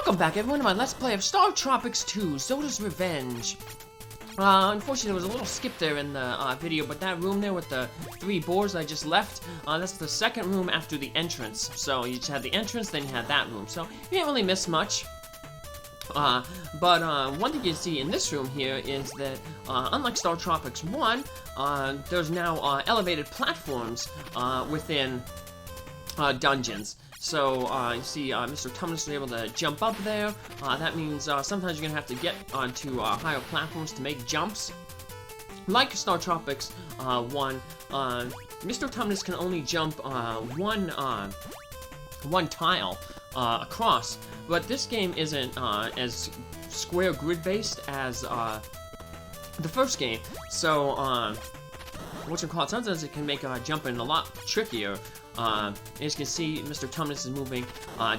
Welcome back, everyone, to my Let's Play of Star Tropics 2, Zoda's Revenge. Unfortunately, there was a little skip there in the video, but that room there with the 3 boars I just left, that's the second room after the entrance. So you just had the entrance, then you had that room. So you didn't really miss much. But one thing you see in this room here is that, unlike Star Tropics 1, there's now elevated platforms within dungeons. So, you see Mr. Tumnus was able to jump up there. That means sometimes you're going to have to get onto higher platforms to make jumps. Like Star Tropics 1, Mr. Tumnus can only jump one tile across. But this game isn't as square grid-based as the first game. So, sometimes it can make jumping a lot trickier. As you can see, Mr. Tumnus is moving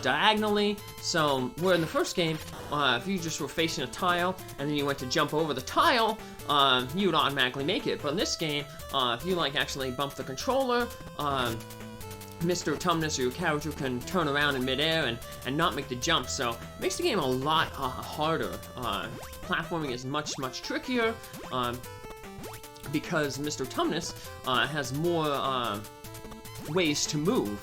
diagonally. So, where in the first game, if you just were facing a tile and then you went to jump over the tile, you would automatically make it. But in this game, if you actually bump the controller, Mr. Tumnus or your character can turn around in midair and not make the jump. So, it makes the game a lot harder. Platforming is much trickier because Mr. Tumnus has more ways to move.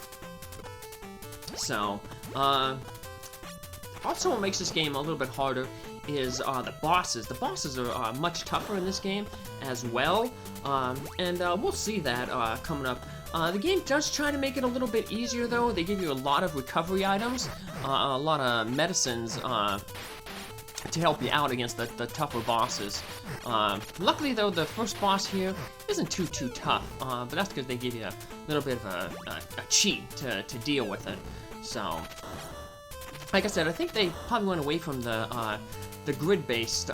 So, also what makes this game a little bit harder is the bosses. The bosses are much tougher in this game as well, and we'll see that coming up. The game does try to make it a little bit easier though. They give you a lot of recovery items, a lot of medicines to help you out against the tougher bosses. Luckily though, the first boss here isn't too tough, but that's because they give you a little bit of a cheat to deal with it. So, like I said, I think they probably went away from the grid-based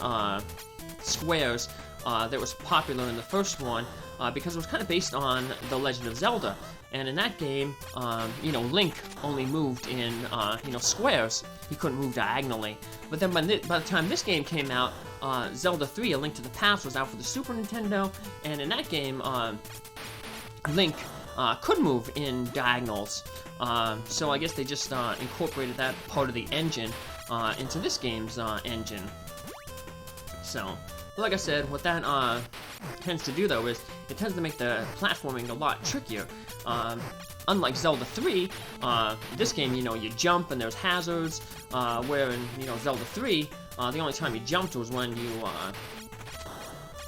squares that was popular in the first one, because it was kind of based on The Legend of Zelda. And in that game, Link only moved in, squares. He couldn't move diagonally. But then by the time this game came out, Zelda 3, A Link to the Past, was out for the Super Nintendo. And in that game, Link could move in diagonals. So I guess they just incorporated that part of the engine into this game's engine. So, like I said, what that tends to do, though, is it tends to make the platforming a lot trickier. Unlike Zelda 3, this game, you jump and there's hazards, where in, Zelda 3, the only time you jumped was when you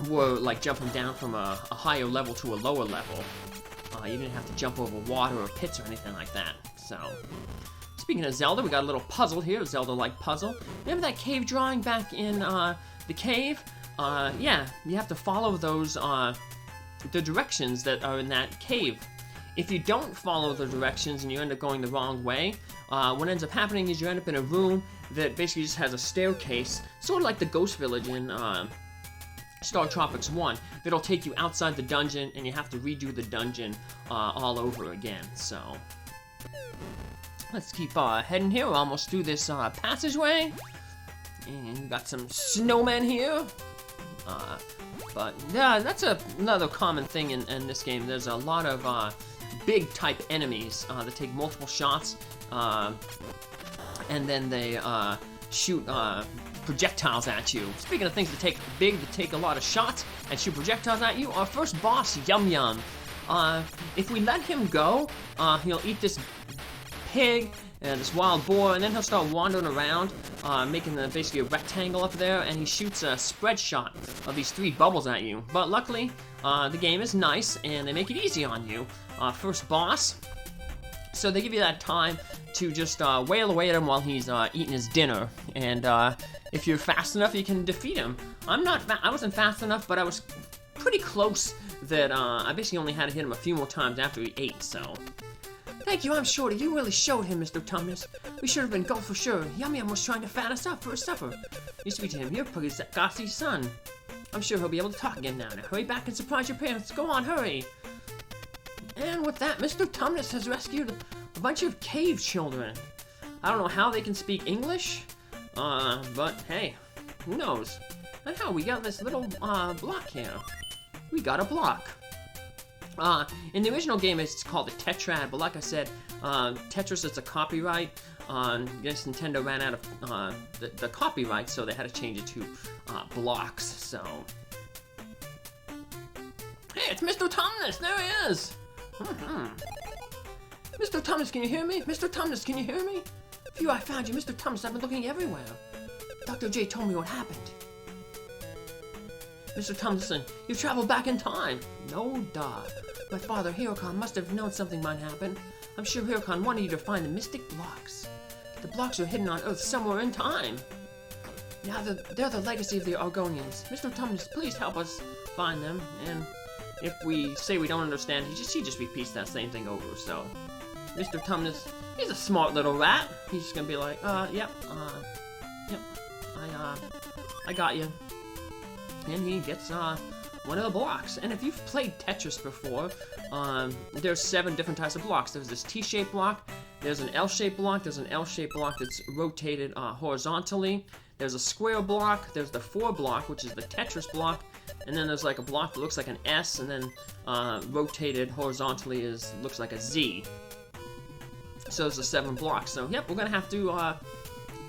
were, jumping down from a higher level to a lower level. You didn't have to jump over water or pits or anything like that. So, speaking of Zelda, we got a little puzzle here, a Zelda-like puzzle. Remember that cave drawing back in the cave? Yeah, you have to follow those, the directions that are in that cave. If you don't follow the directions and you end up going the wrong way, what ends up happening is you end up in a room that basically just has a staircase, sort of like the Ghost Village in Star Tropics 1. That'll take you outside the dungeon and you have to redo the dungeon all over again. So, let's keep heading here. We're almost through this passageway. And we got some snowmen here. But yeah, that's another common thing in this game. There's a lot of big type enemies that take multiple shots, and then they shoot projectiles at you. Speaking of things that take a lot of shots and shoot projectiles at you, our first boss, Yum Yum. If we let him go, he'll eat this pig and this wild boar, and then he'll start wandering around, making basically a rectangle up there, and he shoots a spread shot of these 3 bubbles at you. But luckily, the game is nice, and they make it easy on you. First boss, so they give you that time to just wail away at him while he's eating his dinner, and if you're fast enough, you can defeat him. I wasn't fast enough, but I was pretty close that I basically only had to hit him a few more times after he ate, so. Thank you, I'm Shorty. You really showed him, Mr. Tumnus. We should have been gold for sure. Yum Yum was trying to fat us up for his supper. You speak to him. You're Puggassi's son. I'm sure he'll be able to talk again now. Now hurry back and surprise your parents. Go on, hurry. And with that, Mr. Tumnus has rescued a bunch of cave children. I don't know how they can speak English, but hey, who knows? And how we got this little block here. We got a block. In the original game, it's called a tetrad, but like I said, Tetris is a copyright. I guess Nintendo ran out of the copyright, so they had to change it to blocks. So, hey, it's Mr. Tumnus. There he is. Mr. Tumnus, can you hear me? Mr. Tumnus, can you hear me? Phew, I found you, Mr. Tumnus. I've been looking everywhere. Dr. J told me what happened. Mr. Tumnus, you traveled back in time. No duh. My father, Hirokon, must have known something might happen. I'm sure Hirokon wanted you to find the mystic blocks. The blocks are hidden on Earth somewhere in time. Now they're the legacy of the Argonians. Mr. Tumnus, please help us find them. And if we say we don't understand, he just repeats that same thing over. So, Mr. Tumnus, he's a smart little rat. He's just gonna be like, yep, I got you. And he gets one of the blocks. And if you've played Tetris before, there's 7 different types of blocks. There's this T-shaped block, there's an L-shaped block, there's an L-shaped block that's rotated horizontally, there's a square block, there's the 4 block, which is the Tetris block, and then there's like a block that looks like an S, and then rotated horizontally looks like a Z. So there's the 7 blocks. So yep, we're gonna have to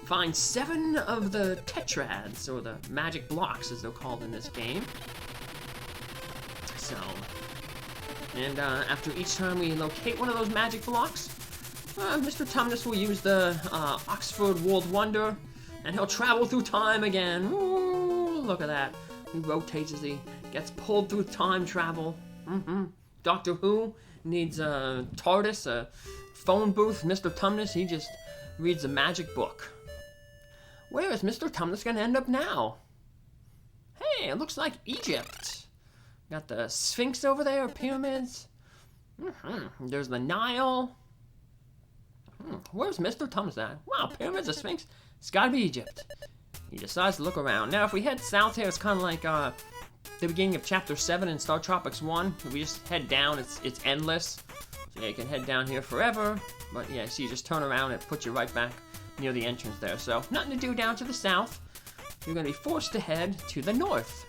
find 7 of the tetrads, or the magic blocks as they're called in this game. So, and after each time we locate one of those magic blocks, Mr. Tumnus will use the Oxford World Wonder, and he'll travel through time again. Ooh, look at that. He rotates as he gets pulled through time travel. Doctor Who needs a TARDIS, a phone booth. Mr. Tumnus, he just reads a magic book. Where is Mr. Tumnus gonna end up now? Hey, it looks like Egypt. Got the Sphinx over there, pyramids. There's the Nile. Where's Mr. Tumnus at? Wow, pyramids, a Sphinx. It's gotta be Egypt. He decides to look around. Now, if we head south here, it's kind of like the beginning of Chapter 7 in Star Tropics 1. If we just head down, it's endless. So yeah, you can head down here forever. But yeah, so you just turn around and it puts you right back near the entrance there. So, nothing to do down to the south. You're going to be forced to head to the north.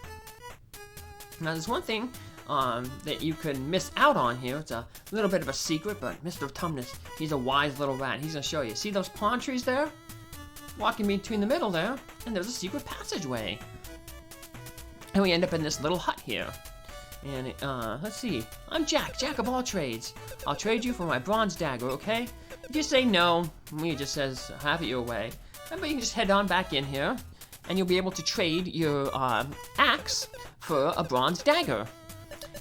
Now, there's one thing that you can miss out on here. It's a little bit of a secret, but Mr. Tumnus, he's a wise little rat. He's going to show you. See those palm trees there? Walking between the middle there, and there's a secret passageway. And we end up in this little hut here. And, let's see. I'm Jack of all trades. I'll trade you for my bronze dagger, okay? If you say no, he just says, have it your way. But you can just head on back in here, and you'll be able to trade your, axe for a bronze dagger.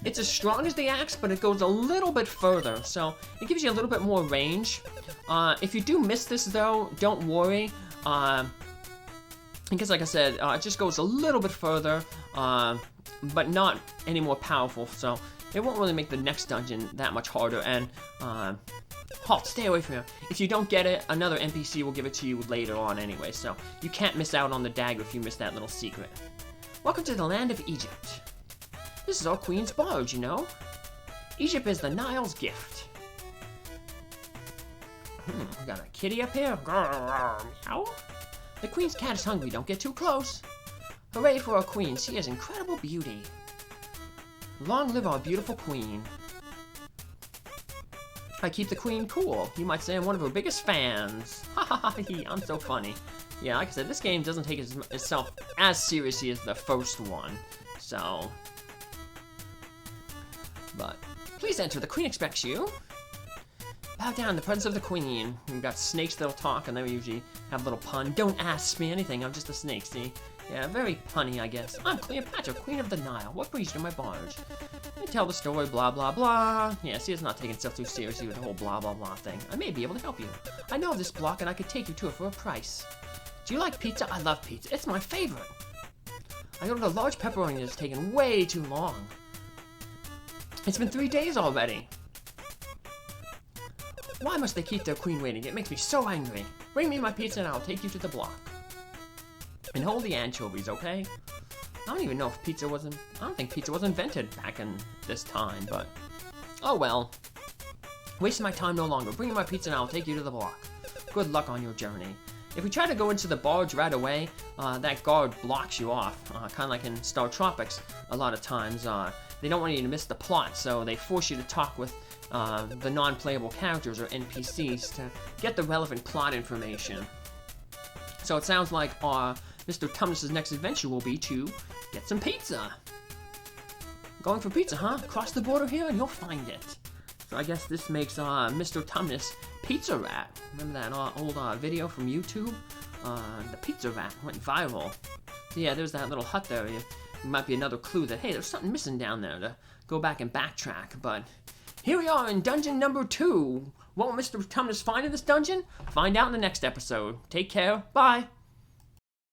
It's as strong as the axe, but it goes a little bit further, so it gives you a little bit more range. If you do miss this, though, don't worry. Because, like I said, it just goes a little bit further, but not any more powerful, so it won't really make the next dungeon that much harder. And halt, stay away from here. If you don't get it, another NPC will give it to you later on anyway, so you can't miss out on the dagger if you miss that little secret. Welcome to the land of Egypt. This is our queen's barge, you know. Egypt is the Nile's gift. We got a kitty up here. Meow. The queen's cat is hungry. Don't get too close. Hooray for our queen. She has incredible beauty. Long live our beautiful queen. I keep the queen cool. You might say I'm one of her biggest fans. Ha ha ha, I'm so funny. Yeah, like I said, this game doesn't take itself as seriously as the first one. So, but please enter. The queen expects you. Bow down in the presence of the queen. We've got snakes that'll talk, and they usually have a little pun. Don't ask me anything, I'm just a snake, see? Yeah, very punny, I guess. I'm Cleopatra, queen of the Nile. What brings you to my barge? You tell the story, blah, blah, blah. Yeah, see, it's not taking itself too seriously with the whole blah, blah, blah thing. I may be able to help you. I know this block, and I could take you to it for a price. Do you like pizza? I love pizza. It's my favorite. I ordered a large pepperoni that's taken way too long. It's been 3 days already. Why must they keep their queen waiting? It makes me so angry. Bring me my pizza and I'll take you to the block. And hold the anchovies, okay? I don't even know if pizza wasn't... I don't think pizza was invented back in this time, but... Oh well. Wasting my time no longer. Bring me my pizza and I'll take you to the block. Good luck on your journey. If we try to go into the barge right away, that guard blocks you off. Kind of like in Star Tropics, a lot of times. they don't want you to miss the plot, so they force you to talk with the non-playable characters or NPCs to get the relevant plot information. So it sounds like Mr. Tumnus' next adventure will be to get some pizza. Going for pizza, huh? Cross the border here and you'll find it. So I guess this makes Mr. Tumnus Pizza Rat. Remember that old video from YouTube? The Pizza Rat went viral. So yeah, there's that little hut there. It might be another clue that, hey, there's something missing down there to go back and backtrack. But here we are in dungeon number 2. What will Mr. Tumnus find in this dungeon? Find out in the next episode. Take care. Bye.